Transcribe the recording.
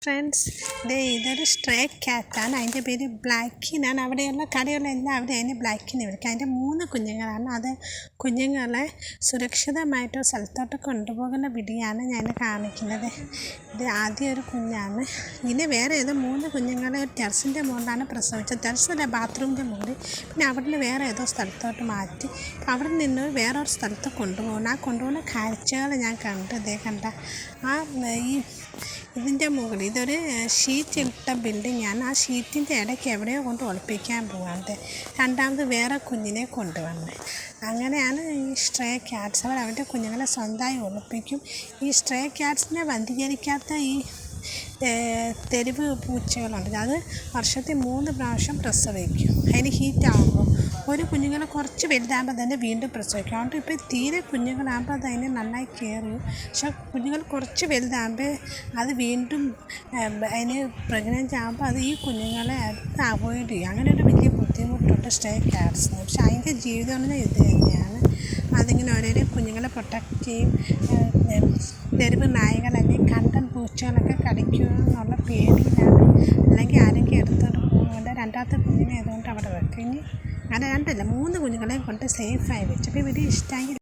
Friends, ഇതൊരു stray ക്യാറ്റാണ്. അതിൻ്റെ പേര് ബ്ലാക്കിനാണ്. അവിടെയുള്ള കടകളെല്ലാം അവിടെ അതിനെ ബ്ലാക്കിനെ വിളിക്കുക. അതിൻ്റെ 3 കുഞ്ഞുങ്ങളാണ്. അത് കുഞ്ഞുങ്ങളെ സുരക്ഷിതമായിട്ട് സ്ഥലത്തോട്ട് കൊണ്ടുപോകുന്ന വീഡിയോയാണ് ഞാൻ കാണിക്കുന്നത്. ഇത് ആദ്യം ഒരു കുഞ്ഞാണ്. പിന്നെ വേറെ ഏതോ 3 കുഞ്ഞുങ്ങളെ ടെറസിൻ്റെ മുകളിലാണ് പ്രസവിച്ചത്. ടെറസല്ല, ബാത്റൂമിൻ്റെ മുകളിൽ. പിന്നെ അവിടെ വേറെ ഏതോ സ്ഥലത്തോട്ട് മാറ്റി അവിടെ നിന്ന് വേറൊരു സ്ഥലത്ത് കൊണ്ടുപോകണം. ആ കൊണ്ടുപോകുന്ന കാഴ്ചകൾ ഞാൻ കണ്ടു. കണ്ട ഇതിൻ്റെ മുകളിൽ ഇതൊരു ഷീറ്റ് ഇട്ട ബിൽഡിങ്ങാണ്. ആ ഷീറ്റിൻ്റെ ഇടയ്ക്ക് എവിടെയോ കൊണ്ട് ഒളിപ്പിക്കാൻ പോകാതെ രണ്ടാമത് വേറെ കുഞ്ഞിനെ കൊണ്ടുവന്ന് അങ്ങനെയാണ് ഈ സ്ട്രേ ക്യാറ്റ്സ്. അവരുടെ കുഞ്ഞുങ്ങളെ സ്വന്തമായി ഒളിപ്പിക്കും. ഈ സ്ട്രേ ക്യാറ്റ്സിനെ വന്ധീകരിക്കാത്ത ഈ തെരുവ് പൂച്ചകളുണ്ട്. അത് വർഷത്തിൽ 3 പ്രാവശ്യം പ്രസവിക്കും. അതിന് ഹീറ്റാകുമ്പോൾ ഒരു കുഞ്ഞുങ്ങളെ കുറച്ച് വലുതാകുമ്പോൾ തന്നെ വീണ്ടും പ്രസവിക്കും. അതുകൊണ്ട് ഇപ്പോൾ തീരെ കുഞ്ഞുങ്ങളാകുമ്പോൾ അത് അതിനെ നന്നായി കെയർ ചെയ്യും. പക്ഷെ കുഞ്ഞുങ്ങൾ കുറച്ച് വലുതാകുമ്പോൾ അത് വീണ്ടും അതിന് പ്രഗ്നൻ്റ് ആകുമ്പോൾ അത് ഈ കുഞ്ഞുങ്ങളെ അവോയ്ഡ് ചെയ്യും. അങ്ങനെ ഒരു വലിയ ബുദ്ധിമുട്ടുണ്ട് സ്ട്രേ ക്യാറ്റ്സിന്. പക്ഷെ അതിൻ്റെ ജീവിതം എന്ന് ഇത് തന്നെയാണ്. അതിങ്ങനെ ഓരോരോ കുഞ്ഞുങ്ങളെ പ്രൊട്ടക്റ്റ് ചെയ്യും. തെരുവ് നായകൾ അല്ലെങ്കിൽ കണ്ടൻ പൂച്ചകളൊക്കെ കടിക്കുമെന്നുള്ള പേടിയിലാണ്. അല്ലെങ്കിൽ ആരെങ്കിലും എടുത്തുകൊണ്ട് പോകുന്നുണ്ട്. രണ്ടാമത്തെ കുഞ്ഞിനെ അതുകൊണ്ട് അവിടെ വെക്കും. ഇനി അങ്ങനെ 2 അല്ല 3 കുഞ്ഞുങ്ങളെയും കൊണ്ട് സേഫായി വെച്ചു. അപ്പോൾ വീഡിയോ ഇഷ്ടമെങ്കിൽ